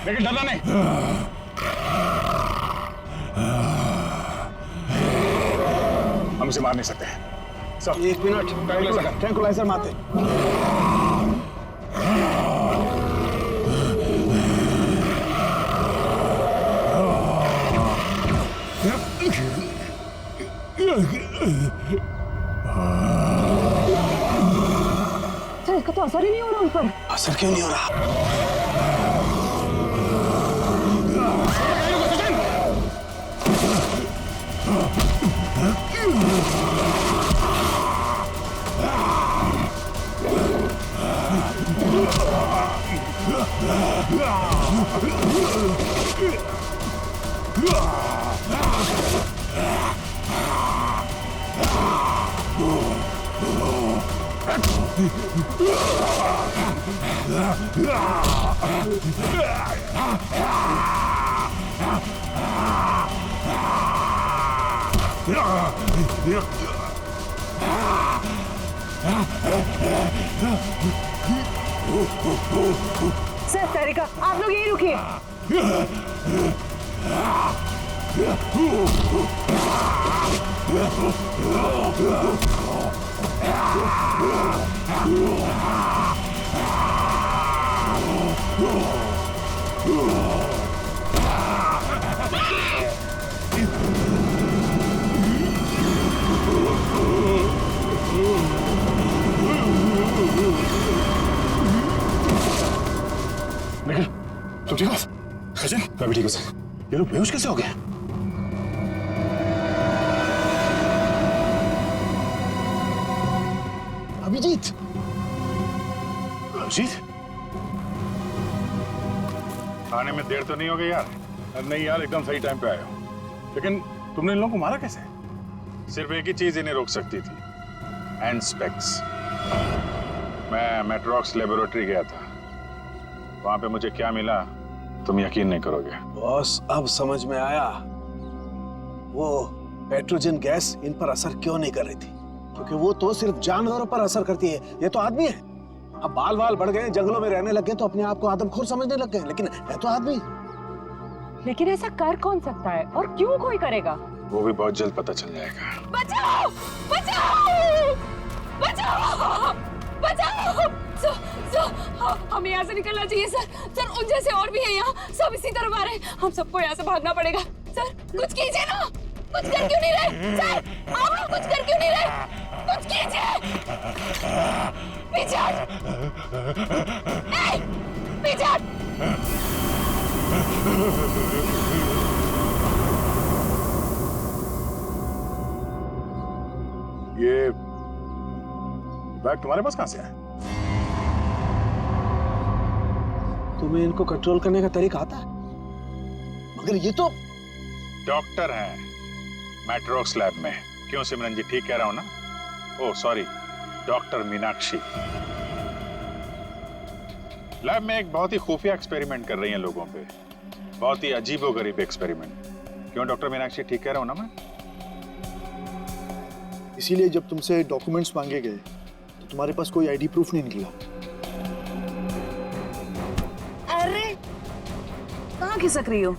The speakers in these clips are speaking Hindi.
लेकिन डरना नहीं। हम इसे मार नहीं सकते। सब 1 मिनट, ट्रैंकुलाइजर मारते। सर इसका तो असर ही नहीं हो रहा उन पर। असर क्यों नहीं हो रहा? सर सारिका, आप लोग यहीं रुकिए। निखिल, तुम ठीक हो? सचिन, मैं भी ठीक हूँ सर। ये लोग बेहोश कैसे हो गए? अभिजीत, अभिजीत, आने में देर तो नहीं हो गई यार? नहीं यार, एकदम सही टाइम पे आए हो। लेकिन तुमने इन लोगों को मारा कैसे? सिर्फ एक ही चीज इन्हें रोक सकती थी, हैंड स्पेक्स। मैं मेट्रॉक्स लेबोरेटरी गया था, वहां पे मुझे क्या मिला तुम यकीन नहीं करोगे। बॉस अब समझ में आया वो पेट्रोजन गैस इन पर असर क्यों नहीं कर रही थी, क्योंकि वो तो सिर्फ जानवरों पर असर करती है, ये तो आदमी है। अब बाल बाल बढ़ गए, जंगलों में रहने लग गए तो अपने आप को आदमखोर समझने लग गए, लेकिन है तो आदमी। लेकिन ऐसा कर कौन सकता है और क्यों कोई करेगा? वो भी बहुत जल्द पता चल जाएगा। बचाओ! बचाओ! बचाओ! बचाओ! हमें यहाँ से निकलना चाहिए सर। सर उन जैसे और भी हैं यहाँ, सब इसी तरफ आ रहे हैं। हम सबको यहाँ से भागना पड़ेगा। सर कुछ कीजिए ना, कुछ कर क्यों नहीं रहे? सर आप लोग कुछ कर क्यों नहीं रहे? कुछ कीजिए। पीछे हट! पीछे हट! ये बैग तुम्हारे पास कहां से आया? तुम्हें इनको कंट्रोल करने का तरीका आता है? मगर ये तो डॉक्टर हैं मैट्रॉक्स लैब में। क्यों सिमरन जी, ठीक कह रहा हूं ना? Oh sorry, doctor Meenakshi lab में एक बहुत ही खुफिया एक्सपेरिमेंट कर रही हैं लोगों पे, बहुत ही अजीबोगरीब एक्सपेरिमेंट। क्यों डॉक्टर मीनाक्षी, ठीक कह रहा हूं ना मैं? इसीलिए जब तुमसे डॉक्यूमेंट्स मांगे गए तो तुम्हारे पास कोई आईडी प्रूफ नहीं निकला। अरे कहाँ खिसक रही हो?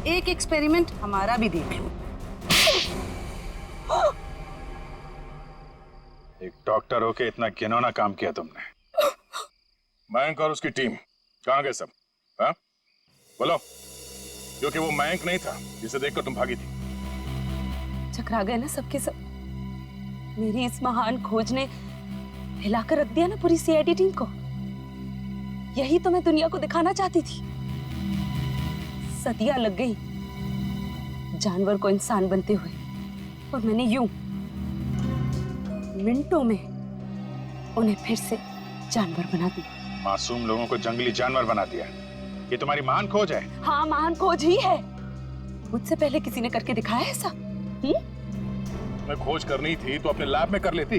एक एक्सपेरिमेंट हमारा भी देख लो। एक डॉक्टर होके इतना घिनौना काम किया तुमने। मयंक और उसकी टीम कहाँ गए सब? हाँ बोलो, क्योंकि वो मयंक नहीं था जिसे देखकर तुम भागी थी। चकरा गए ना सबके सब। मेरी इस महान खोज ने हिलाकर रख दिया ना पूरी सीआईडी टीम को। यही तो मैं दुनिया को दिखाना चाहती थी। सदियां लग गई जानवर को इंसान बनते हुए, और मैंने यूं मिनटों में उन्हें फिर से जानवर बना दिया। मासूम लोगों को जंगली जानवर बना दिया। ये तुम्हारी महान खोज है? हाँ महान खोज ही है। मुझसे पहले किसी ने करके दिखाया ऐसा? मैं खोज करनी थी तो अपने लैब में कर लेती।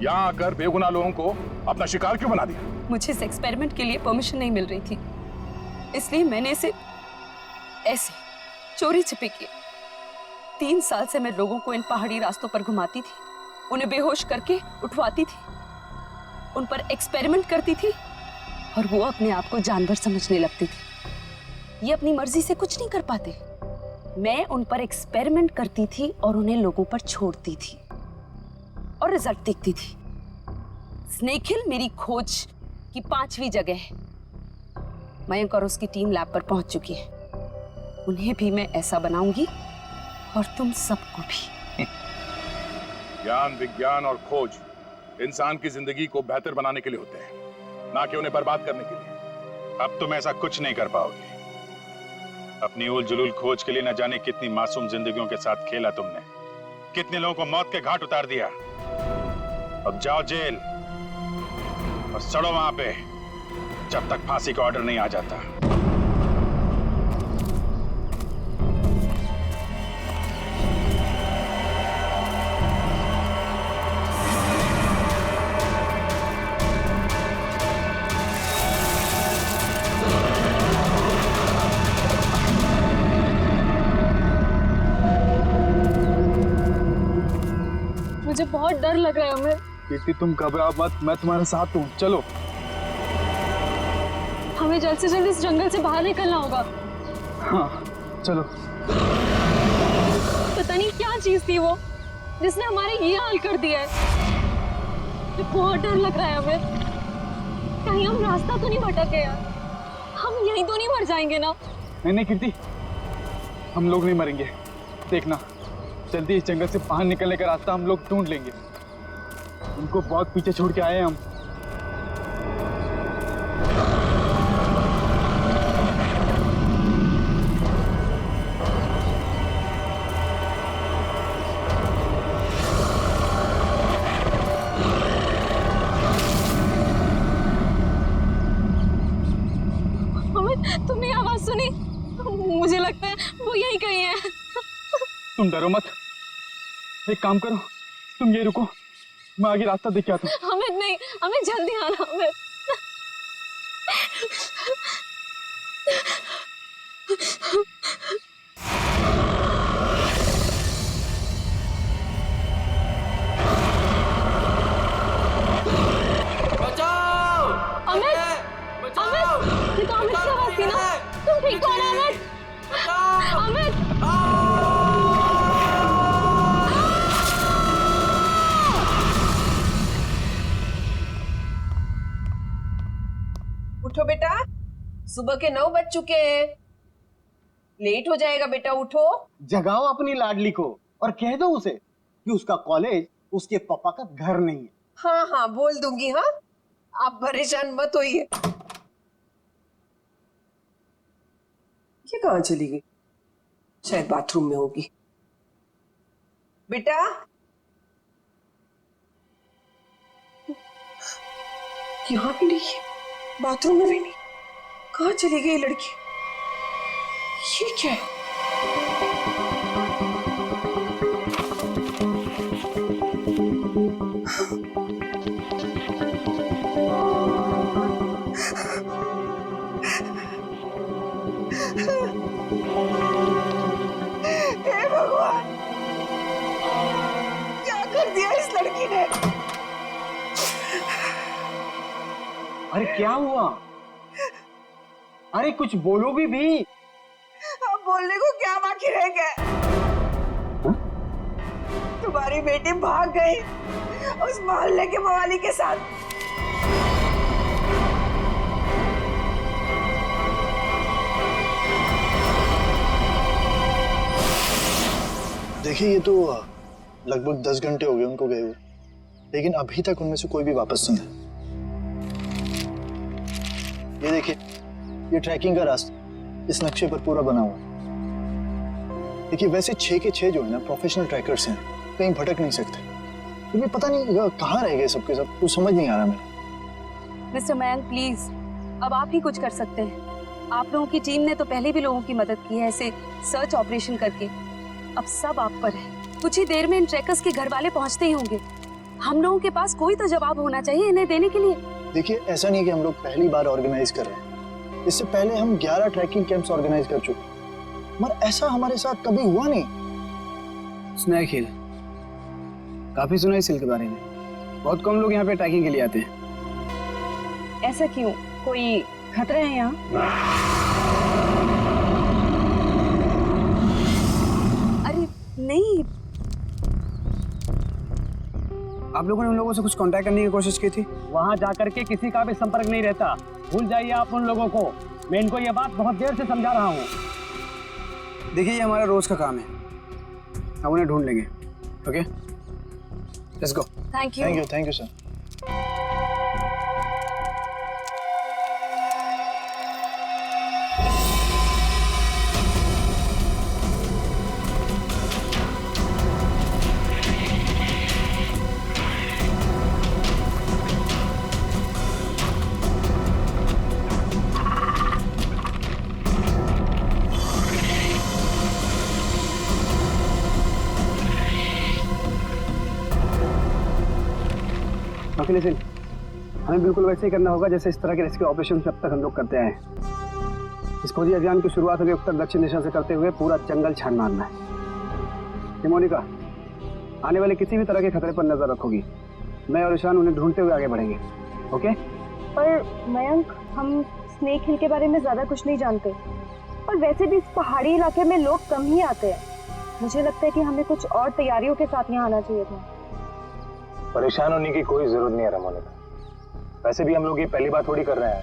यहाँ आकर बेगुनाह लोगों को अपना शिकार क्यों बना दिया? मुझे इस एक्सपेरिमेंट के लिए परमिशन नहीं मिल रही थी, इसलिए मैंने इसे ऐसे चोरी छिपे किया। 3 साल से मैं लोगों को इन पहाड़ी रास्तों पर घुमाती थी, उन्हें बेहोश करके उठवाती थी, उन पर एक्सपेरिमेंट करती थी, और वो अपने आप को जानवर समझने लगती थी। ये अपनी मर्जी से कुछ नहीं कर पाते। मैं उन पर एक्सपेरिमेंट करती थी और उन्हें लोगों पर छोड़ती थी और रिजल्ट देखती थी। स्नेक हिल मेरी खोज की 5वीं जगह है। मयंक और उसकी टीम लैब पर पहुंच चुकी है। उन्हें भी मैं ऐसा बनाऊंगी और तुम सबको भी। ज्ञान, विज्ञान और खोज इंसान की जिंदगी को बेहतर बनाने के लिए होते हैं, ना कि उन्हें बर्बाद करने के लिए। अब तुम ऐसा कुछ नहीं कर पाओगे। अपनी उल जुलूल खोज के लिए न जाने कितनी मासूम जिंदगियों के साथ खेला तुमने, कितने लोगों को मौत के घाट उतार दिया। अब जाओ जेल और सड़ो वहां पे जब तक फांसी का ऑर्डर नहीं आ जाता। मुझे बहुत डर लग रहा है अमित। कीर्ति तुम घबराओ मत, मैं तुम्हारे साथ हूँ। चलो हमें जल्द से जल्द इस जंगल से बाहर निकलना होगा। हाँ चलो। पता नहीं क्या चीज थी वो जिसने हमारे ये हाल कर दिया है। मुझे बहुत डर लग रहा है हमें। कहीं हम रास्ता तो नहीं भटक गए यार? हम यहीं तो नहीं मर जाएंगे ना? नहीं नहीं कीर्ति, हम लोग नहीं मरेंगे। देखना, जल्दी इस जंगल से बाहर निकलने का रास्ता हम लोग ढूंढ लेंगे। उनको बहुत पीछे छोड़ के आए हैं हम। अमित, तुमने आवाज सुनी? मुझे लगता है वो यहीं कहीं है। तुम डरो मत, एक काम करो, तुम ये रुको, मैं आगे रास्ता देख के आता हूँ। अमित नहीं, अमित जल्दी आना अमित। बचाओ! अमित, अमित, ये तो अमित की आवाज थी ना? तुम ठीक हो ना अमित? अमित, उठो बेटा, सुबह के 9 बज चुके हैं। लेट हो जाएगा बेटा, उठो। जगाओ अपनी लाडली को और कह दो उसे कि उसका कॉलेज उसके पापा का घर नहीं है। हाँ हाँ बोल दूंगी। हाँ, आप परेशान मत होइए। ये कहाँ चली गई? शायद बाथरूम में होगी। बेटा, यहाँ भी नहीं है, बाथरूम में भी नहीं। कहाँ चली गई लड़की? ये क्या है? हे भगवान, क्या कर दिया इस लड़की ने? अरे क्या हुआ? अरे कुछ बोलो भी। अब बोलने को क्या बाकी रह गया? तुम्हारी बेटी भाग गई उस मोहल्ले के मवाली के साथ। देखिए, ये तो लगभग 10 घंटे हो गए उनको गए हुए, लेकिन अभी तक उनमें से कोई भी वापस नहीं है। ये देखिए, ये ट्रैकिंग का रास्ता इस नक्शे पर पूरा बना हुआ है। देखिए, वैसे 6 के 6 जो है ना प्रोफेशनल ट्रैकर्स हैं, कहीं भटक नहीं सकते। लेकिन पता नहीं कहाँ रह गए सबके सब, कुछ समझ नहीं आ रहा मेरा। मिस्टर मयंक प्लीज, अब आप ही कुछ कर सकते हैं। आप लोगों की टीम ने तो पहले भी लोगों की मदद की है ऐसे सर्च ऑपरेशन करके। अब सब आप पर है। कुछ ही देर में इन ट्रैकर्स के घर वाले पहुंचते ही होंगे। हम लोगों के पास कोई तो जवाब होना चाहिए इन्हें देने के लिए। देखिए, ऐसा नहीं कि हम लोग पहली बार ऑर्गेनाइज कर रहे हैं। इससे पहले हम 11 ट्रैकिंग कैंप्स ऑर्गेनाइज कर चुके हैं, मगर ऐसा हमारे साथ कभी हुआ नहीं। स्नैक हिल, काफी सुना इस हिल के बारे में। बहुत कम लोग यहाँ पे ट्रैकिंग के लिए आते हैं। ऐसा क्यों? कोई खतरा है यहाँ? आप लोगों ने उन लोगों से कुछ कांटेक्ट करने की कोशिश की थी? वहां जाकर के किसी का भी संपर्क नहीं रहता। भूल जाइए आप उन लोगों को। मैं इनको ये बात बहुत देर से समझा रहा हूँ। देखिए ये हमारा रोज का काम है, हम उन्हें ढूंढ लेंगे। Okay, let's go. Thank you. Thank you sir. Okay listen, हमें बिल्कुल वैसे ही करना होगा जैसे इस तरह के रेस्क्यू ऑपरेशन अब तक हम लोग करते आए हैं। इस खोजी अभियान की शुरुआत हमें उत्तर दक्षिण दिशा से करते हुए पूरा जंगल छान मारना है। ये मोनिका, आने वाले किसी भी तरह के खतरे पर नजर रखोगी। मैं और ईशान उन्हें ढूंढते हुए आगे बढ़ेंगे। ओके? पर मयंक, हम स्नेक हिल के बारे में ज्यादा कुछ नहीं जानते और वैसे भी इस पहाड़ी इलाके में लोग कम ही आते हैं। मुझे लगता है कि हमें कुछ और तैयारियों के साथ यहाँ आना चाहिए था। परेशान होने की कोई जरूरत नहीं है रमोनिका। वैसे भी हम लोग ये पहली बार थोड़ी कर रहे हैं।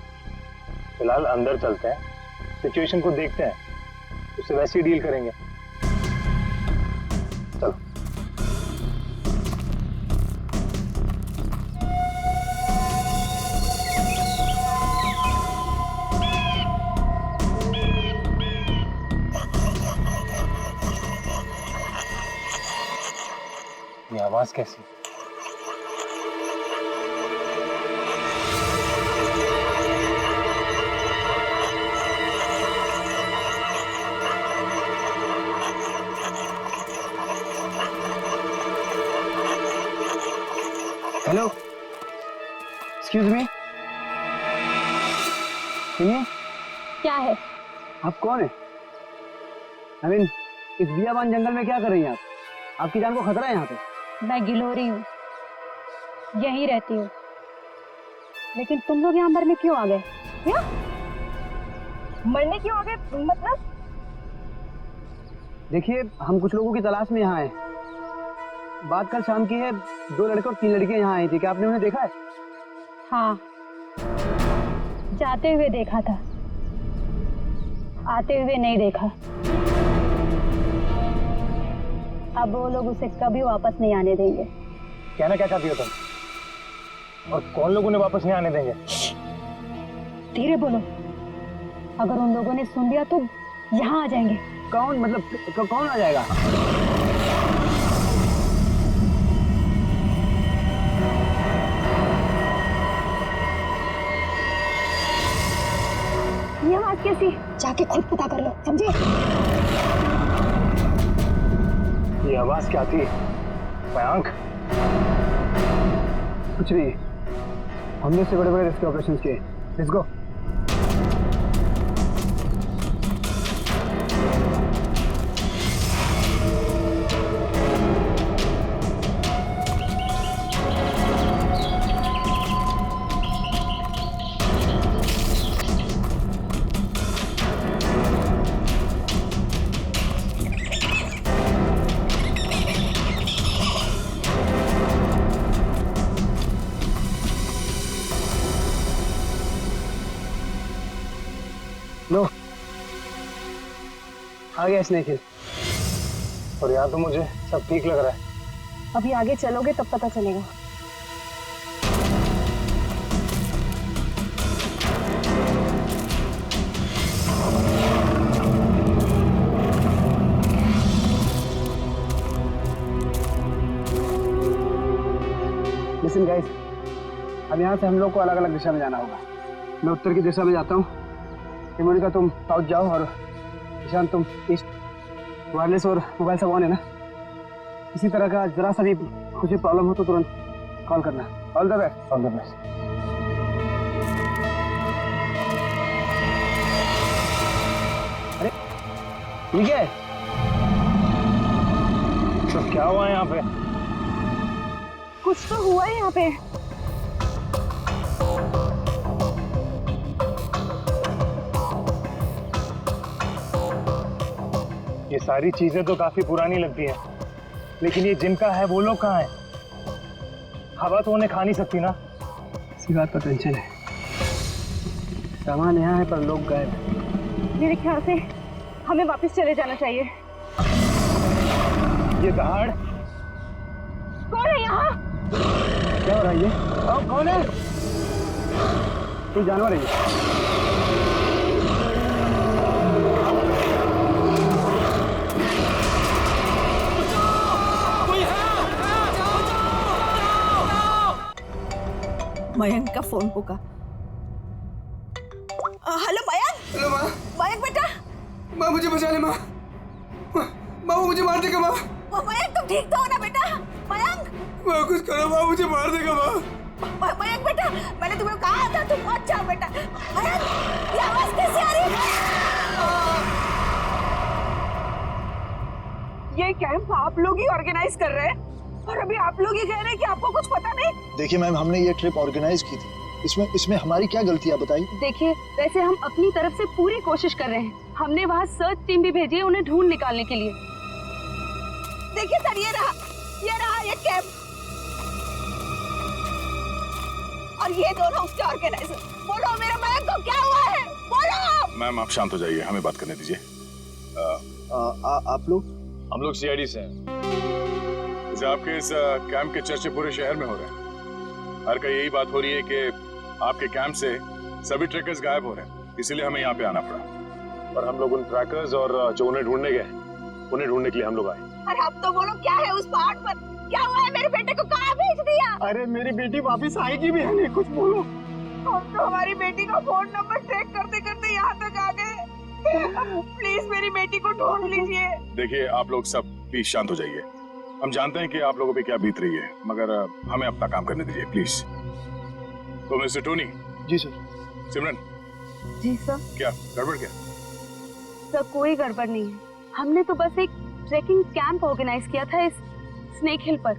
फिलहाल अंदर चलते हैं, सिचुएशन को देखते हैं, उससे वैसे ही डील करेंगे। चलो। ये आवाज कैसी? हेलो, एक्सक्यूज मी, सुनिए। क्या है? आप कौन है? आई मीन, इस बियाबान जंगल में क्या कर रही हैं आप? आपकी जान को खतरा है यहाँ पे। मैं गिलोरी हूँ, यहीं रहती हूँ। लेकिन तुम लोग यहाँ मरने क्यों आ गए? क्या मरने क्यों आ गए? मतलब देखिए, हम कुछ लोगों की तलाश में यहाँ आए। बात कल शाम की है, 2 लड़के और 3 लड़कियां यहाँ आई थी। क्या आपने उन्हें देखा है? हाँ, जाते हुए देखा था, आते हुए नहीं देखा। अब वो लोग उसे कभी वापस नहीं आने देंगे। कहना क्या चाहती हो तुम? और कौन लोग उन्हें वापस नहीं आने देंगे? धीरे बोलो, अगर उन लोगों ने सुन लिया तो यहाँ आ जाएंगे। कौन? मतलब कौन आ जाएगा? ये आवाज कैसी? जाके खुद पता कर लो, समझे? ये आवाज क्या थी? मयंक? कुछ नहीं, हमने इससे बड़े बड़े रेस्क्यू ऑपरेशंस किए। Let's go. लो, आ गया स्नेक हिल। और यहाँ तो मुझे सब ठीक लग रहा है। अभी आगे चलोगे तब पता चलेगा। लिसन गाइस, अब यहाँ से हम लोग को अलग अलग दिशा में जाना होगा। मैं उत्तर की दिशा में जाता हूँ, मोनिका तुम साउथ जाओ और ईशान तुम ईस्ट। वायरलेस और मोबाइल सब ऑन है ना? इसी तरह का जरा सा भी कुछ भी प्रॉब्लम हो तो तुरंत कॉल करना। All the best. All the best. अरे ठीक है, तो क्या हुआ यहाँ पे? कुछ तो हुआ है यहाँ पे। ये सारी चीजें तो काफी पुरानी लगती हैं, लेकिन ये जिनका है वो लोग कहाँ हैं? हवा तो उन्हें खा नहीं सकती ना। इसी बात पर टेंशन है। सामान यहाँ है पर लोग गायब हैं। मेरे ख्याल से हमें वापस चले जाना चाहिए। ये दहाड़ कौन है यहाँ? क्या हो रहा है ये? कौन है? कोई जानवर है ये? मयंक का फोन होगा। हेलो मयंक। हेलो माँ। मयंक बेटा। माँ मुझे बचा ले माँ। माँ वो मुझे मार देगा माँ। मयंक तुम ठीक तो हो ना बेटा? मयंक। माँ कुछ करो माँ, मुझे मार देगा माँ। मयंक बेटा मैंने तुम्हें कहा था तुम मत जाओ बेटा। मयंक ये आवाज कैसे आ रही है? ये कैंप आप लोग ही ऑर्गेनाइज कर रहे हैं और अभी आप लोग ही कह रहे हैं कि आपको कुछ पता नहीं। देखिए मैम, हमने ये ट्रिप ऑर्गेनाइज की थी, इसमें हमारी क्या गलती है बताइए। देखिए वैसे हम अपनी तरफ से पूरी कोशिश कर रहे हैं। हमने वहाँ सर्च टीम भी भेजी है उन्हें ढूंढ निकालने के लिए। देखिए सर ये रहा ये कैंप और ये दोनों उसके ऑर्गेनाइजर। बोलो मेरे मयंक को क्या हुआ है, बोलो। मैम आप शांत हो जाइए, हमें बात करने दीजिए। आप लोग? हम लोग सीआईडी से हैं। जैसे आपके इस कैंप के चर्चे पूरे शहर में हो रहे हैं। हर कहीं यही बात हो रही है कि आपके कैंप से सभी ट्रैकर्स गायब हो रहे हैं, इसीलिए हमें यहाँ पे आना पड़ा। और हम लोग उन ट्रैकर्स और जो उन्हें ढूंढने गए, उन्हें ढूंढने के लिए हम लोग आए। अरे अब तो बोलो क्या है उस पहाड़ पर, क्या हुआ है? मेरे बेटे को कहाँ भेज दिया? अरे मेरी बेटी वापस आएगी भी है नहीं, कुछ बोलो। हम तो हमारी बेटी का फोन नंबर ट्रैक करते करते यहाँ तक आ गए। प्लीज मेरी बेटी को ढूंढ लीजिए। देखिए आप लोग सब प्लीज शांत हो जाइए। हम जानते हैं कि आप लोगों पे क्या बीत रही है, मगर हमें अपना काम करने दीजिए प्लीज। तो मिस्टर टोनी। जी सर। सिमरन। जी सर। क्या गड़बड़ क्या? सर कोई गड़बड़ नहीं है। हमने तो बस एक ट्रैकिंग कैंप ऑर्गेनाइज किया था इस स्नेक हिल पर,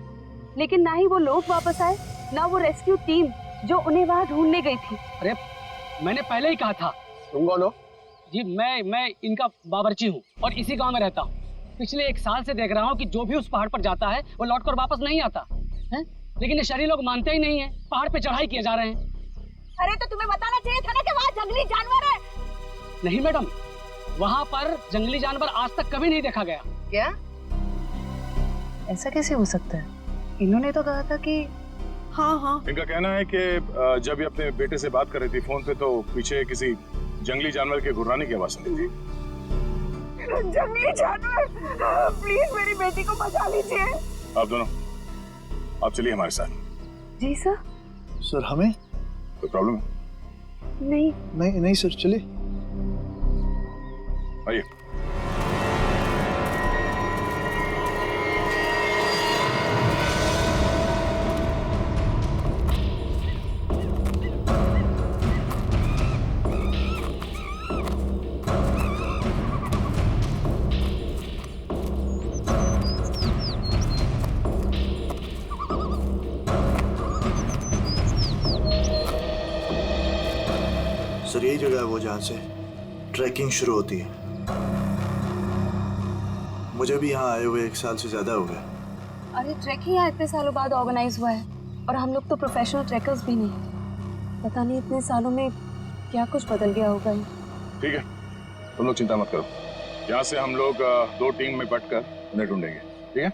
लेकिन ना ही वो लोग वापस आए ना वो रेस्क्यू टीम जो उन्हें वहाँ ढूंढने गई थी। अरे मैंने पहले ही कहा था। तुम कौन हो? जी मैं इनका बावर्ची हूँ और इसी गांव में रहता हूँ। पिछले 1 साल से देख रहा हूँ कि जो भी उस पहाड़ पर जाता है वो लौटकर वापस नहीं आता है, लेकिन ये शहरी लोग मानते ही नहीं है। पहाड़ पे चढ़ाई किए जा रहे हैं। अरे तो तुम्हें बताना चाहिए था ना कि वहाँ जंगली जानवर है। नहीं मैडम, वहाँ पर जंगली जानवर आज तक कभी नहीं देखा गया। क्या? ऐसा कैसे हो सकता है? इन्होंने तो कहा था कि हाँ। इनका कहना है कि जब ये अपने बेटे से बात कर रही थी फोन पे तो पीछे किसी जंगली जानवर के घुर्राने की आवाज सुनी थी। जंगली जानवर, प्लीज मेरी बेटी को बचा लीजिए। आप दोनों आप चलिए हमारे साथ। जी सर। सर हमें कोई प्रॉब्लम है? नहीं सर, चलिए आइए। सर यही जगह है वो जहाँ से ट्रैकिंग शुरू होती है। मुझे भी यहाँ आए हुए 1 साल से ज्यादा हो गया। अरे ट्रैकिंग यहाँ इतने सालों बाद ऑर्गेनाइज हुआ है और हम लोग तो प्रोफेशनल ट्रैकर्स भी नहीं। पता नहीं इतने सालों में क्या कुछ बदल गया होगा। ठीक है, तुम लोग चिंता मत करो। यहाँ से हम लोग 2 टीम में बंटकर उन्हें ढूंढेंगे, ठीक है?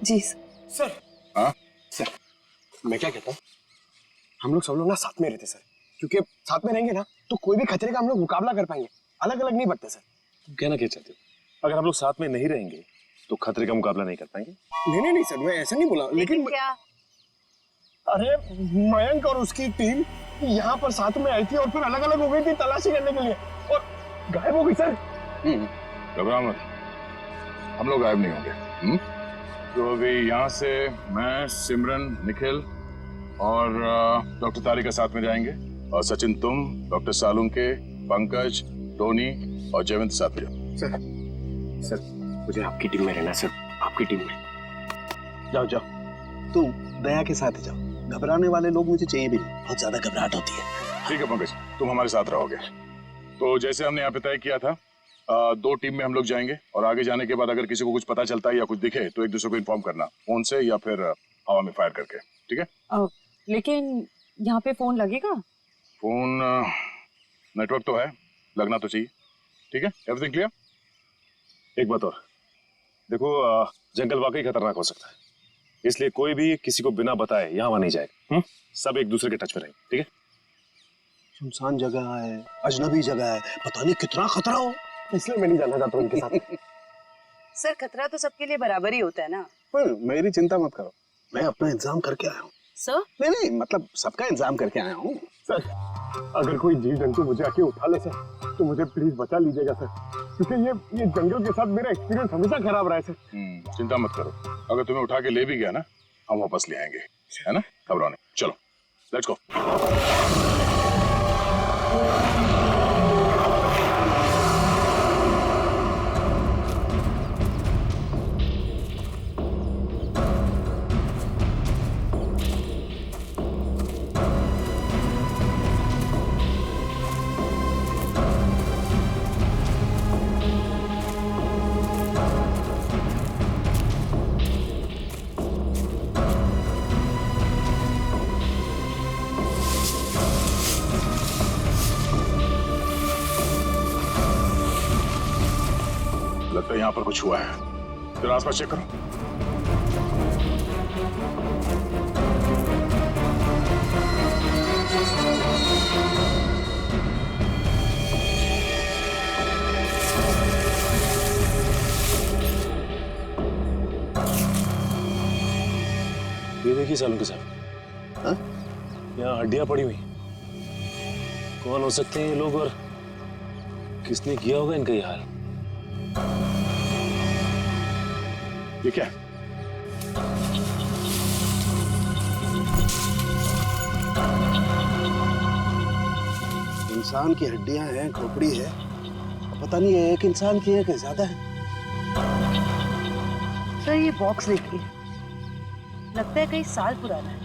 जी सर। हाँ सर, मैं क्या कहता हूँ, हम लोग सब लोग ना साथ में रहते सर, क्योंकि साथ में रहेंगे ना तो कोई भी खतरे का हम लोग मुकाबला कर पाएंगे। अलग अलग नहीं बढ़ते सर। तुम कहना क्या चाहते हो? अगर हम लोग साथ में नहीं रहेंगे तो खतरे का मुकाबला नहीं कर पाएंगे। नहीं सर, मैं ऐसा नहीं बोला, लेकिन क्या? अरे मयंक और उसकी टीम यहाँ पर साथ में आई थी और फिर अलग अलग हो गई थी तलाशी करने के लिए और गायब हो गई सर। घबराओ मत, हम लोग गायब नहीं होंगे। तो अभी यहाँ से मैं, सिमरन, निखिल और डॉक्टर तारिका साथ में जाएंगे और सचिन तुम, डॉक्टर सालुंके, पंकज, टोनी और जयवंत साथ में जाओ। सर मुझे आपकी टीम में रहना सर, आपकी टीम में। जाओ तुम दया के साथ ही जाओ। घबराने वाले लोग मुझे चाहिए भी नहीं, बहुत ज्यादा घबराहट होती है। ठीक है पंकज, तुम हमारे साथ रहोगे। तो जैसे हमने यहाँ पे तय किया था, 2 टीम में हम लोग जाएंगे और आगे जाने के बाद अगर किसी को कुछ पता चलता है या कुछ दिखे तो एक दूसरे को इन्फॉर्म करना, फोन से या फिर हवा में फायर करके, ठीक है? लेकिन यहाँ पे फोन लगेगा? फोन नेटवर्क तो है, लगना तो चाहिए। ठीक है, एवरीथिंग क्लियर? एक बात और देखो, जंगल वाकई खतरनाक हो सकता है, इसलिए कोई भी किसी को बिना बताए यहाँ वहां नहीं जाएगा। सब एक दूसरे के टच में रहेंगे, ठीक है? सुनसान जगह है, अजनबी जगह है, पता नहीं कितना खतरा हो, इसलिए मैं नहीं जाना चाहता उनके साथ। सर खतरा तो सबके लिए बराबर ही होता है ना। पर मेरी चिंता मत करो, मैं अपना इंतजाम करके आया हूँ। सर? नहीं, मतलब सबका इंतजाम करके आया हूँ। सर, अगर कोई जीव जंतु मुझे आके उठा ले सर, तो मुझे प्लीज बचा लीजिएगा सर, क्योंकि ये जंगल के साथ मेरा एक्सपीरियंस हमेशा खराब रहा है सर। चिंता मत करो, अगर तुम्हें उठा के ले भी गया ना, हम वापस ले आएंगे, है ना? घबराओ नहीं, चलो लेट्स गो। लगता है यहाँ पर कुछ हुआ है, फिर आसपास चेक करो। ये देखिए सालों के साथ, हाँ? यहाँ हड्डियां पड़ी हुई, कौन हो सकते हैं ये लोग और किसने किया होगा इनका ये हाल? ये क्या है? इंसान की हड्डियां हैं, खोपड़ी है, पता नहीं है एक इंसान की है कि ज्यादा है। सर ये बॉक्स देखिए, लगता है कई साल पुराना है।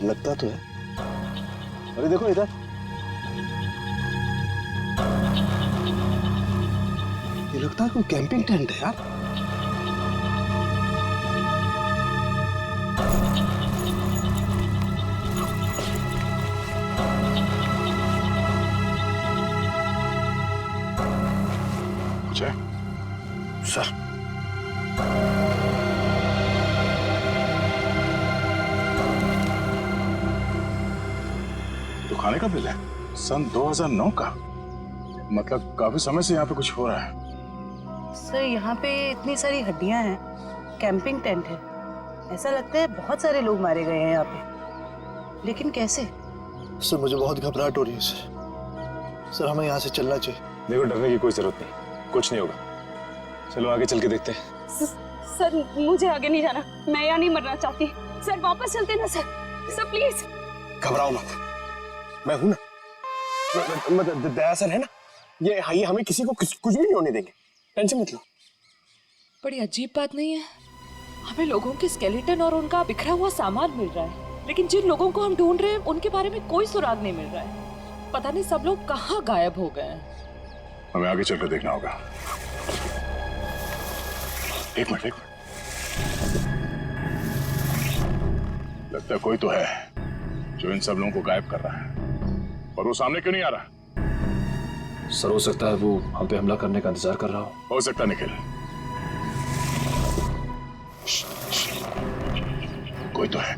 लगता तो है। अरे देखो इधर, ये लगता है कोई कैंपिंग टेंट है यार। कुछ है? सर, तो खाने का बिल है, सन 2009 का, मतलब काफी समय से यहाँ पे कुछ हो रहा है। सर यहाँ पे इतनी सारी हड्डियां हैं, कैंपिंग टेंट है, ऐसा लगता है बहुत सारे लोग मारे गए हैं यहाँ पे, लेकिन कैसे? सर मुझे बहुत घबराहट हो रही है सर, हमें यहाँ से चलना चाहिए। देखो डरने की कोई जरूरत नहीं, कुछ नहीं होगा, चलो आगे चल के देखते हैं। सर मुझे आगे नहीं जाना, मैं यहाँ नहीं मरना चाहती। सर वापस चलते ना सर, सर प्लीज। घबराओ मत, मैं हूं ना, मतलब दया सर है ना, ये हमें किसी को कुछ भी नहीं होने देंगे, टेंशन मत लो। बड़ी अजीब बात नहीं है, हमें लोगों के स्केलेटन और उनका बिखरा हुआ सामान मिल रहा है, लेकिन जिन लोगों को हम ढूंढ रहे हैं उनके बारे में कोई सुराग नहीं मिल रहा है। पता नहीं सब लोग कहाँ गायब हो गए हैं। हमें आगे चलकर देखना होगा। एक मिनट, लगता है कोई तो है जो इन सब लोगों को गायब कर रहा है, पर वो सामने क्यों नहीं आ रहा? सर हो सकता है वो हम पे हमला करने का इंतजार कर रहा हो सकता है निखिल, कोई तो है,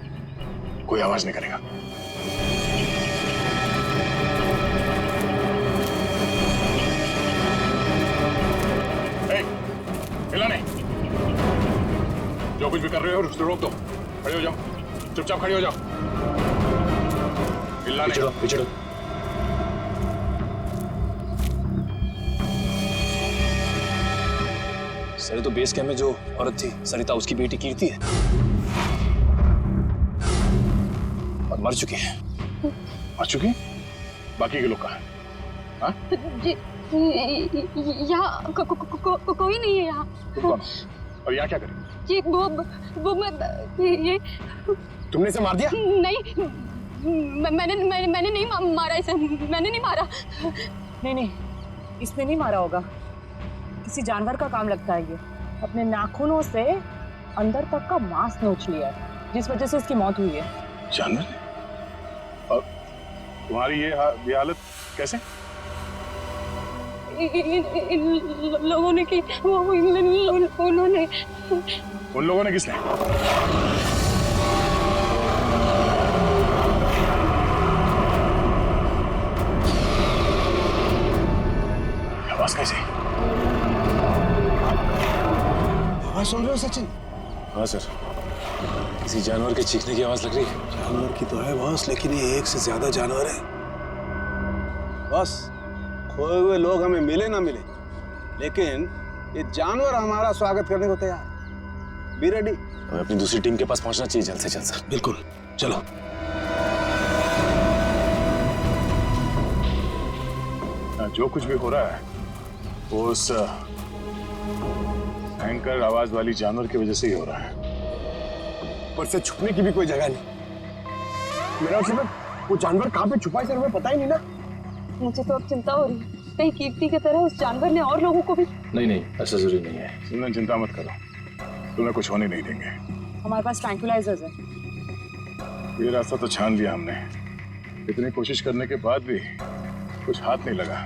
कोई आवाज नहीं करेगा। हिला नहीं, जो कुछ भी कर रहे हो उसको रोक दो, खड़े हो जाओ, चुपचाप खड़े हो जाओ, हिलना नहीं। पिछड़ो। सर तो बेस कैंप में जो औरत थी सरिता, उसकी बेटी कीर्ति है और मर चुकी है। मर चुकी? बाकी के लोग कहाँ हैं? हाँ? यहाँ कोई नहीं है यहाँ। कौन? और यहाँ क्या करें? ये ये तुमने इसे मार दिया? नहीं, मैंने नहीं मारा इसे, मैंने नहीं मारा। नहीं, इसने नहीं मारा होगा, किसी जानवर का काम लगता है ये। अपने नाखूनों से अंदर तक का मांस नोच लिया है। जिस वजह से उसकी मौत हुई है। जानवर ने? और तुम्हारी ये हालत कैसे? इन लोगों ने की, उन्होंने। उन लोगों ने किसने? आवाज कैसे? आवाज सुन रहे हो सचिन? हाँ सर, किसी जानवर के चीखने की आवाज लग रही है। जानवर की तो है बॉस, लेकिन ये एक से ज्यादा जानवर है। बॉस, खोए हुए लोग हमें मिले ना मिले, लेकिन ये जानवर हमारा स्वागत करने को तैयार है। Be ready. हमें अपनी दूसरी टीम के पास पहुंचना चाहिए जल्द से जल्द सर। बिल्कुल, चलो। जो कुछ भी हो रहा है वो उस भयंकर आवाज वाली जानवर की वजह से ही हो रहा है। पर से छुपने की भी कोई जगह नहीं। मेरा सर, वो जानवर कहाँ पे छुपा है सर, हमें पता ही नहीं ना। मुझे तो अब चिंता हो रही है, कहीं कीर्ति की तरह उस जानवर ने और लोगों को भी। नहीं, ऐसा जरूरी नहीं है। सिमरन चिंता मत करो, तुम्हें कुछ होने नहीं देंगे। हमारे पास ट्रैंक्विलाइजर्स है। ये रास्ता तो छान लिया हमने, इतनी कोशिश करने के बाद भी कुछ हाथ नहीं लगा।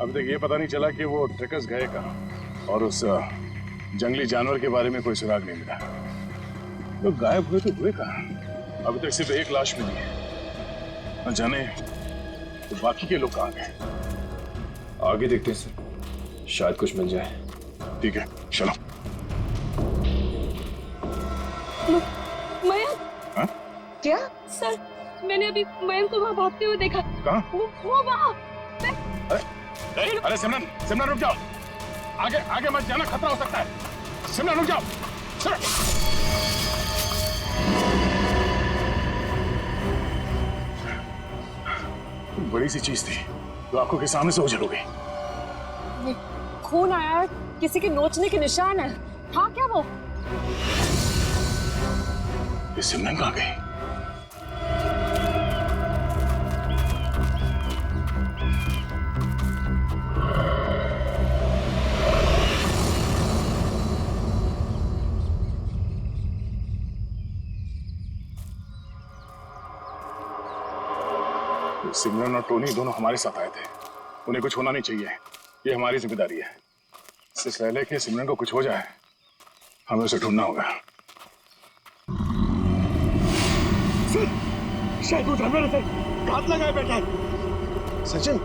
अब तक ये पता नहीं चला कि वो ट्रैकर्स गए कहाँ, और उस जंगली जानवर के बारे में कोई सुराग नहीं मिला। तो गायब हुए तो हुए कहाँ? अभी तक सिर्फ एक लाश मिली है, न जाने तो बाकी के लोग कहाँ गए। आगे देखते हैं सर, शायद कुछ मिल जाए। ठीक है, चलो। मयंक। हाँ? क्या? सर, मैंने अभी मयंक को वहाँ भागते हुए देखा। कहाँ? वो वहाँ। अरे सिमरन रुक जाओ, आगे मत जाना, खतरा हो सकता है। सिमरन रुक जाओ। बड़ी सी चीज थी जो आंखों के सामने से उजड़ हो गई। खून आया है, किसी के नोचने के निशान है। हाँ, क्या वो? ये सिमरन कहाँ गई? सिमरन और टोनी दोनों हमारे साथ आए थे, उन्हें कुछ होना नहीं चाहिए, ये हमारी जिम्मेदारी है। इससे पहले कि सिमरन को कुछ हो जाए, हमें उसे ढूंढना होगा। शायद वो जानवर है सर, घात लगाए बैठा है। सचिन,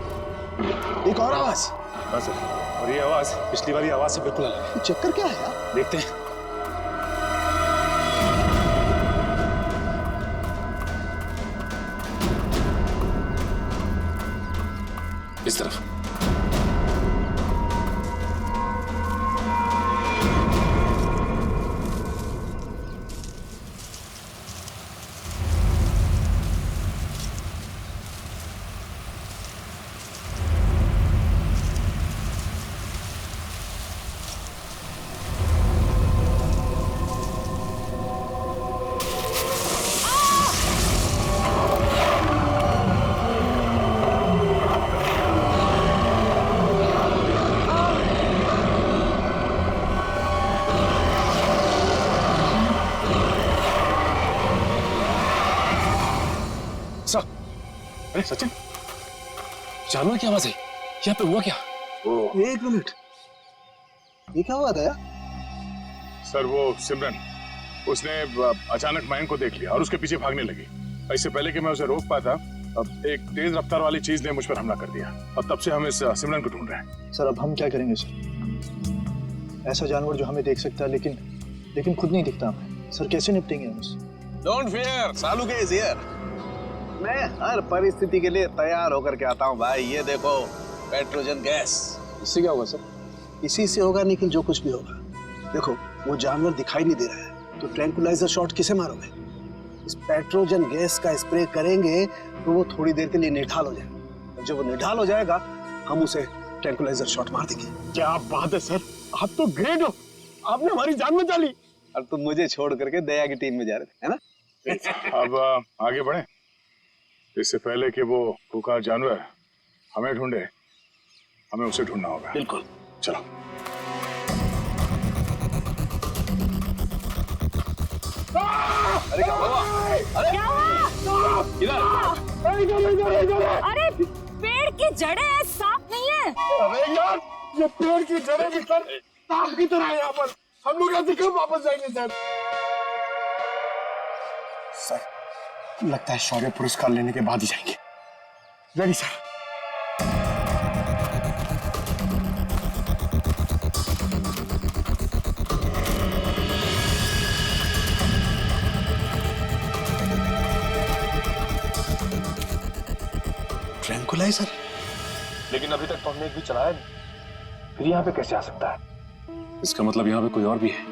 एक और आवाज। हाँ सर, और ये आवाज पिछली वाली आवाज से बिल्कुल अलग है। चक्कर क्या है यार? देखते हैं। इस तरफ। अरे सचिन, जानवर की आवाज है, यहाँ पे हुआ क्या? एक मिनट, ये क्या हुआ था यार? सर, वो सिमरन, उसने अचानक मयंक को देख लिया और उसके पीछे भागने लगी। इससे पहले कि मैं उसे रोक पाता, अब एक तेज रफ्तार वाली चीज ने मुझ पर हमला कर दिया, और तब से हम इस सिमरन को ढूंढ रहे हैं। सर, अब हम क्या करेंगे सर? ऐसा जानवर जो हमें देख सकता है लेकिन खुद नहीं दिखता हमें। सर, कैसे निपटेंगे हम उससे? Don't fear, Salu is here. मैं हर परिस्थिति के लिए तैयार होकर के आता हूँ भाई। ये देखो, पेट्रोजन गैस। इससे क्या होगा सर? इसी से होगा, लेकिन जो कुछ भी होगा। देखो, वो जानवर दिखाई नहीं दे रहा है, तो ट्रैंक्विलाइजर शॉट किसे मारोगे? इस पेट्रोजन गैस का स्प्रे करेंगे तो वो थोड़ी देर के लिए निढाल हो जाएगा, और जब वो निढाल हो जाएगा हम उसे ट्रैंक्विलाइजर शॉट मार देंगे। क्या बात है सर, आप तो ग्रेट हो, आपने हमारी जान बचा ली। और तुम मुझे छोड़ करके दया की टीम में जा रहे थे, है ना? अब आगे बढ़े, इससे पहले कि वो खूंखार जानवर हमें ढूंढे, हमें उसे ढूंढना होगा। बिल्कुल, चलो। अरे क्या हुआ? क्या हुआ? इधर अरे पेड़ की जड़ें हैं, सांप नहीं है। अरे यार, ये पेड़ की जड़ें भी सर सांप की तरह है यहाँ पर। हम लोग ऐसे कब वापस जाएंगे सर? सर लगता है शौर्य पुरस्कार लेने के बाद ही जाएंगे। Ready sir. ट्रैंकुलाइजर? लेकिन अभी तक तो हमने एक भी चलाया नहीं, फिर यहाँ पे कैसे आ सकता है? इसका मतलब यहाँ पे कोई और भी है,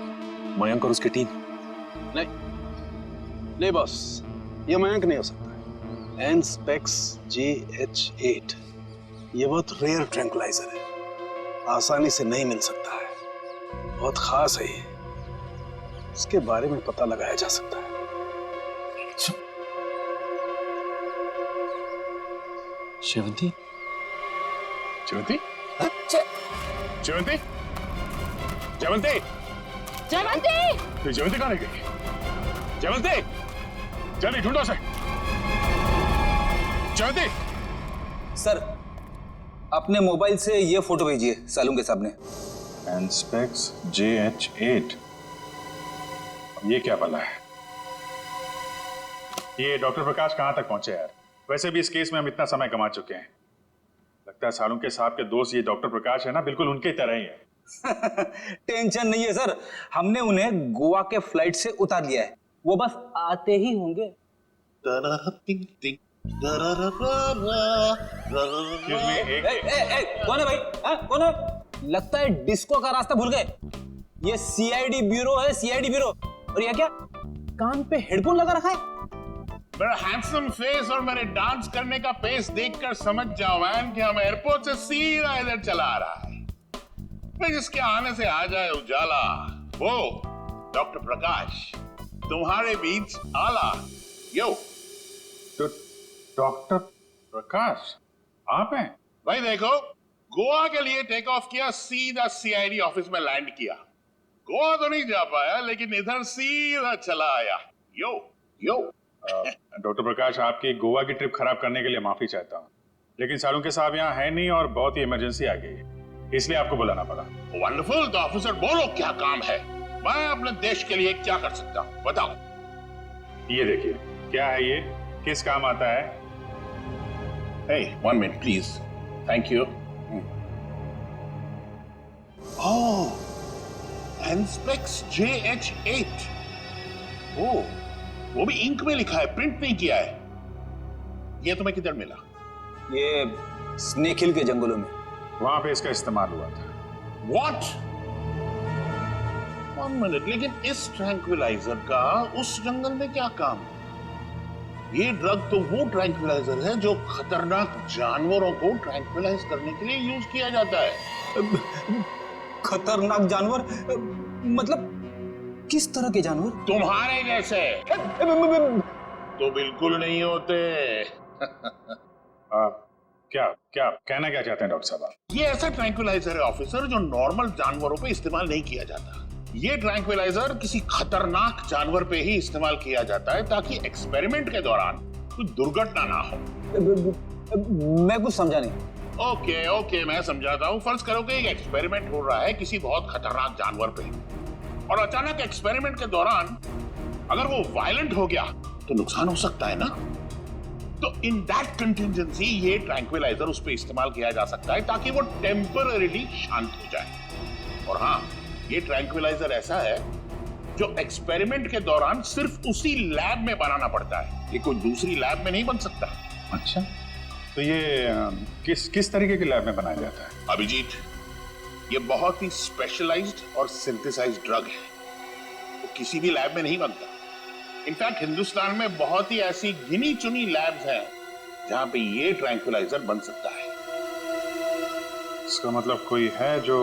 मयंक और उसकी टीम। नहीं बॉस, ये मयंक नहीं हो सकता। एनस्पेक्स JH8 ये बहुत रेयर ट्रैंकुलाइजर है, आसानी से नहीं मिल सकता है, बहुत खास है ये। इसके बारे में पता लगाया जा सकता है। शेवंती? शेवंती? शेवंती? जयवंती? जयवंती! जयवंती कहाँ गई? जयवंती! जल्दी ढूंढो सर। जयवंती! सर, अपने मोबाइल से ये फोटो भेजिए सालूम के सामने। एनस्पेक्स JH8 ये क्या बला है? ये डॉक्टर प्रकाश कहाँ तक पहुंचे यार? वैसे भी इस केस में हम इतना समय कमा चुके हैं। लगता है सालूम के साहब के दोस्त ये डॉक्टर प्रकाश है ना, बिल्कुल उनके तरह ही है। टेंशन नहीं है सर, हमने उन्हें गोवा के फ्लाइट से उतार लिया है, वो बस आते ही होंगे। कौन है भाई? कौन है? लगता है डिस्को का रास्ता भूल गए। ये CID ब्यूरो है, CID ब्यूरो। और ये क्या कान पे हेडफोन लगा रखा है? मेरा हैंडसम फेस और मेरे डांस करने का पेस देखकर समझ जाओ मैन कि हम एयरपोर्ट से सीधा इधर चला आ रहा है। फिर जिसके आने से आ जाए उजाला, वो डॉक्टर प्रकाश तुम्हारे बीच आला। यो तो डॉक्टर प्रकाश आप हैं? भाई देखो, गोवा के लिए टेक ऑफ किया, सीधा CID ऑफिस में लैंड किया। गोवा तो नहीं जा पाया, लेकिन इधर सीधा चला आया। यो यो डॉक्टर प्रकाश, आपकी गोवा की ट्रिप खराब करने के लिए माफी चाहता हूँ, लेकिन सालूम के साहब यहाँ है नहीं और बहुत ही इमरजेंसी आ गई है, इसलिए आपको बुलाना पड़ा। वंडरफुल, तो ऑफिसर बोलो क्या काम है? मैं अपने देश के लिए क्या कर सकता हूँ, बताओ। ये देखिए, क्या है ये, किस काम आता है? Hey, 1 minute please. Thank you. Oh, Anspex JH8. Oh, वो भी इंक में लिखा है, प्रिंट नहीं किया है। ये तुम्हें किधर मिला? ये स्नेक हिल के जंगलों में। वहां पे इसका इस्तेमाल हुआ था। What? 1 minute, लेकिन इस ट्रैंक्विलाइजर का उस जंगल में क्या काम? ये ड्रग तो वो ट्रैंक्विलाइजर है जो खतरनाक जानवरों को ट्रैंक्विलाइज करने के लिए यूज किया जाता है। खतरनाक जानवर? मतलब किस तरह के जानवर? तुम्हारे जैसे तो बिल्कुल नहीं होते। क्या क्या कहना क्या चाहते हैं डॉक्टर साहब? ये ऐसा ट्रैंक्विलाइजर है ऑफिसर जो नॉर्मल जानवरों पे इस्तेमाल नहीं किया जाता। ये ट्रैंक्विलाइजर किसी खतरनाक जानवर पे ही इस्तेमाल किया जाता है ताकि एक्सपेरिमेंट के दौरान कोई दुर्घटना ना हो। मैं कुछ समझा नहीं। ओके, मैं समझाता हूँ। फर्ज करो कि एक एक्सपेरिमेंट हो रहा है किसी बहुत खतरनाक जानवर पे, और अचानक एक्सपेरिमेंट के दौरान अगर वो वायलेंट हो गया तो नुकसान हो सकता है ना। तो इन दैट कंटिजेंसी ये ट्रैंक्विलाइजर उस पे इस्तेमाल किया जा सकता है ताकि वो टेम्पररीली शांत हो जाए। और हाँ, ये ट्रैंक्विलाइजर ऐसा है जो एक्सपेरिमेंट के दौरान सिर्फ उसी लैब में बनाना पड़ता है, ये कोई दूसरी लैब में नहीं बन सकता। अच्छा, तो ये किस तरीके की लैब में बनाया जाता है? अभिजीत, ये बहुत ही स्पेशलाइज्ड और सिंथेसाइज्ड ड्रग है, वो किसी भी लैब में नहीं बनता। इनफैक्ट हिंदुस्तान में बहुत ही ऐसी गिनी चुनी लैब्स हैं जहां पे ये ट्रैंक्विलाइजर बन सकता है। इसका मतलब कोई है जो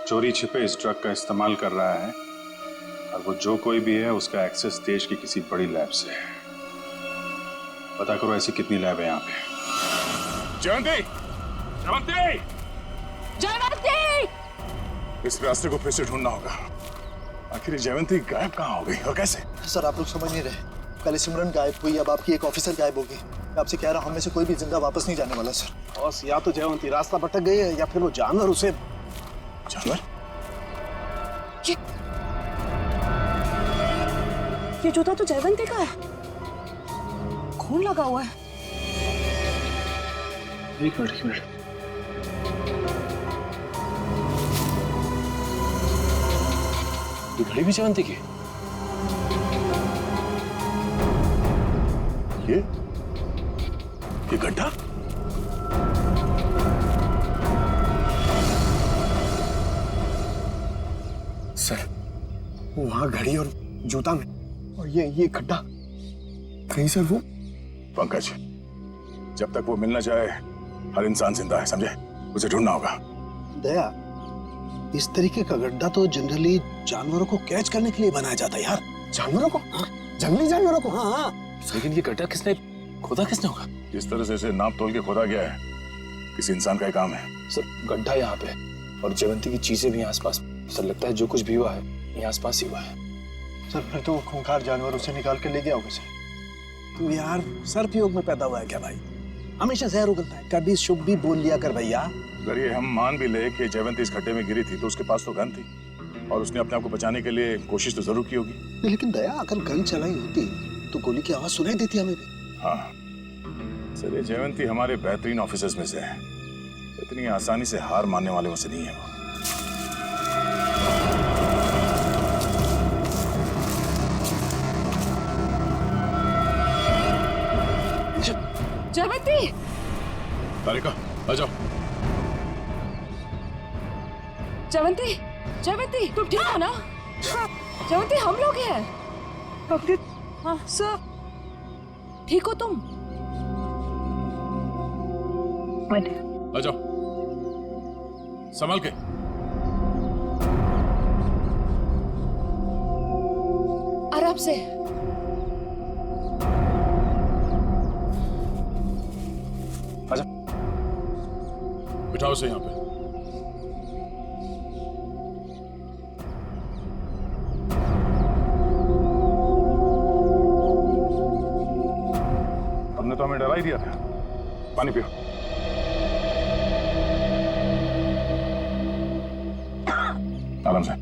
चोरी छिपे इस ड्रग का इस्तेमाल कर रहा है, और वो जो कोई भी है उसका एक्सेस देश की किसी बड़ी लैब से है। पता करो ऐसी कितनी लैब है यहाँ पे। जयवंती! जयवंती! जयवंती! इस रास्ते को फिर से ढूंढना होगा। आखिर जयवंती गायब कहाँ हो गई और कैसे? सर आप लोग समझ नहीं रहे, पहले सिमरन गायब हुई, अब आपकी एक ऑफिसर गायब होगी। मैं आपसे कह रहा हूँ, हम में से कोई भी जिंदा वापस नहीं जाने वाला सर। बॉस, या तो जयवंती रास्ता भटक गई है या फिर वो जानवर उसे। जानवर? ये जूता तो जयवंती का है, खून लगा हुआ है। एक मिनट। ये घड़ी भी जयवंती की? ये गड्ढा? सर, वहां घड़ी और जूता में, और ये गड्ढा कहीं सर वो। पंकज, जब तक वो मिलना चाहे हर इंसान जिंदा है, समझे? उसे ढूंढना होगा। दया, इस तरीके का गड्ढा तो जनरली जानवरों को कैच करने के लिए बनाया जाता है यार। जानवरों को? हाँ, जंगली जानवरों को। हाँ। लेकिन ये गड्ढा किसने खोदा होगा? जिस तरह से इसे नाप तोल के खोदा गया है, किसी इंसान का ही काम है। सर गड्ढा यहाँ पे और जयवंती की चीजें भी आसपास। सर लगता है जो कुछ भी हुआ है ये आसपास ही हुआ है। सर फिर तो खूंखार जानवर उसे निकाल कर ले गया होगा सर। तू यार सर्पयोग में पैदा हुआ है क्या भाई? हमेशा जहर उगलता है, कभी शुभ भी बोल लिया कर भैया। अगर ये हम मान भी ले कि जयवंती इस खड्डे में गिरी थी, तो उसके पास तो गन थी और उसने अपने आप को बचाने के लिए कोशिश तो जरूर की होगी। लेकिन दया, अगर गन चलाई होती तो गोली की आवाज सुनाई देती हमें भी। हाँ सर, ये जयवंती हमारे बेहतरीन ऑफिसर्स में से है, इतनी आसानी से हार मानने वाले में से नहीं है वो। जयवंती! तारिका, आ जाओ। जयवंती, जयवंती, तुम ठीक हो ना? जयवंती, हम लोग हैं। हाँ सर, ठीक हो तुम? आ जाओ, संभाल के। आराम से। आजा, बिठाओ से यहाँ पे। तुमने तो हमें डरा ही दिया था। पानी पियो। आराम से।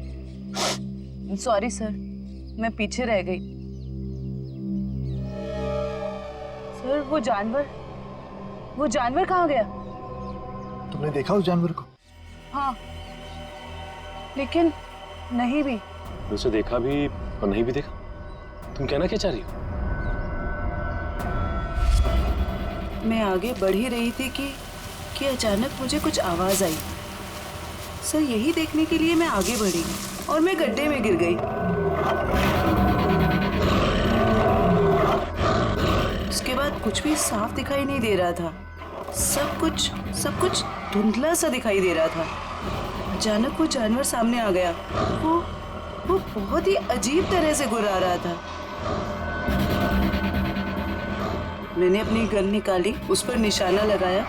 सॉरी सर, मैं पीछे रह गई। सर वो जानवर कहाँ गया? तुमने देखा उस जानवर को? हाँ, लेकिन नहीं भी। उसे देखा भी और नहीं भी देखा। तुम कहना क्या चाह रही हो? मैं आगे बढ़ ही रही थी कि अचानक मुझे कुछ आवाज आई। सर यही देखने के लिए मैं आगे बढ़ी और मैं गड्ढे में गिर गई। उसके बाद कुछ भी साफ दिखाई नहीं दे रहा था। सब कुछ धुंधला सा दिखाई दे रहा था। अचानक वो जानवर सामने आ गया। वो बहुत ही अजीब तरह से गुर्रा रहा था। मैंने अपनी गन निकाली, उस पर निशाना लगाया।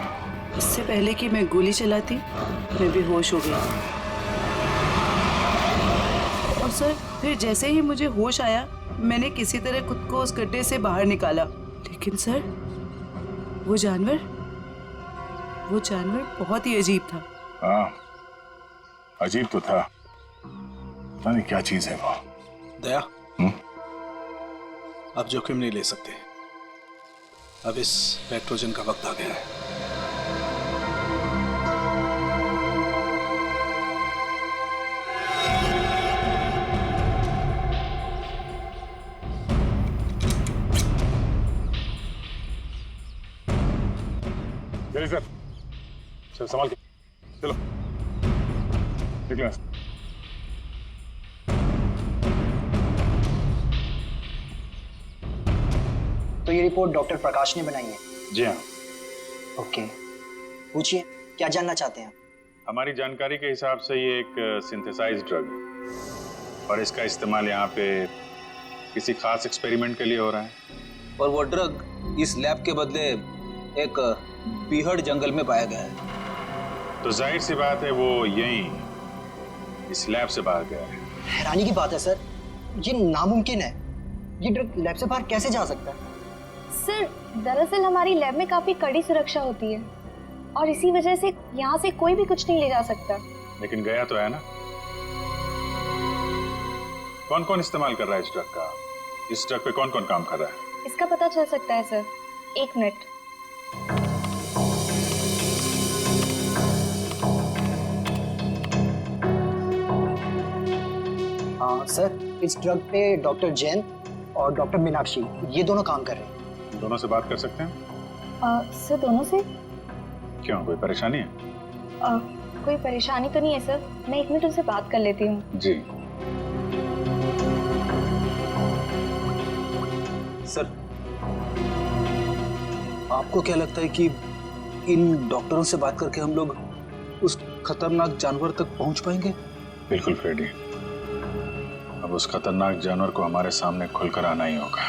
इससे पहले कि मैं गोली चलाती, मैं बेहोश हो गई। और सर फिर जैसे ही मुझे होश आया, मैंने किसी तरह खुद को उस गड्ढे से बाहर निकाला। लेकिन सर वो जानवर बहुत ही अजीब था। हाँ, अजीब तो था। पता नहीं क्या चीज है वो। दया, अब जोखिम नहीं ले सकते। अब इस पेट्रोजन का वक्त आ गया है। चलिए सर, चल संभाल के चलो, निकलो। तो ये रिपोर्ट डॉक्टर प्रकाश ने बनाई है? जी हाँ। ओके, पूछिए क्या जानना चाहते हैं? हमारी जानकारी के हिसाब से ये एक सिंथेसाइज्ड ड्रग है और इसका इस्तेमाल यहाँ पे किसी खास एक्सपेरिमेंट के लिए हो रहा है। और वो ड्रग इस लैब के बदले एक बीहड़ जंगल में पाया गया है। तो जाहिर सी बात है वो यहीं इस लैब से बाहर गया है। हैरानी की बात है सर, ये नामुमकिन है। ये ड्रग लैब से बाहर कैसे जा सकता है? सर दरअसल हमारी लैब में काफी कड़ी सुरक्षा होती है और इसी वजह से यहाँ से कोई भी कुछ नहीं ले जा सकता। लेकिन गया तो है ना। कौन कौन इस्तेमाल कर रहा है इस ड्रग का? इस ड्रग पे कौन कौन काम कर रहा है? इसका पता चल सकता है सर। 1 मिनट। हाँ सर, इस ड्रग पे डॉक्टर जैन और डॉक्टर मीनाक्षी ये दोनों काम कर रहे हैं। दोनों से बात कर सकते हैं? सर दोनों से? क्यों, कोई परेशानी है? कोई परेशानी तो नहीं है सर, मैं 1 मिनट उनसे बात कर लेती हूँ। जी सर, आपको क्या लगता है कि इन डॉक्टरों से बात करके हम लोग उस खतरनाक जानवर तक पहुंच पाएंगे? बिल्कुल फ्रेडी, अब उस खतरनाक जानवर को हमारे सामने खुलकर आना ही होगा।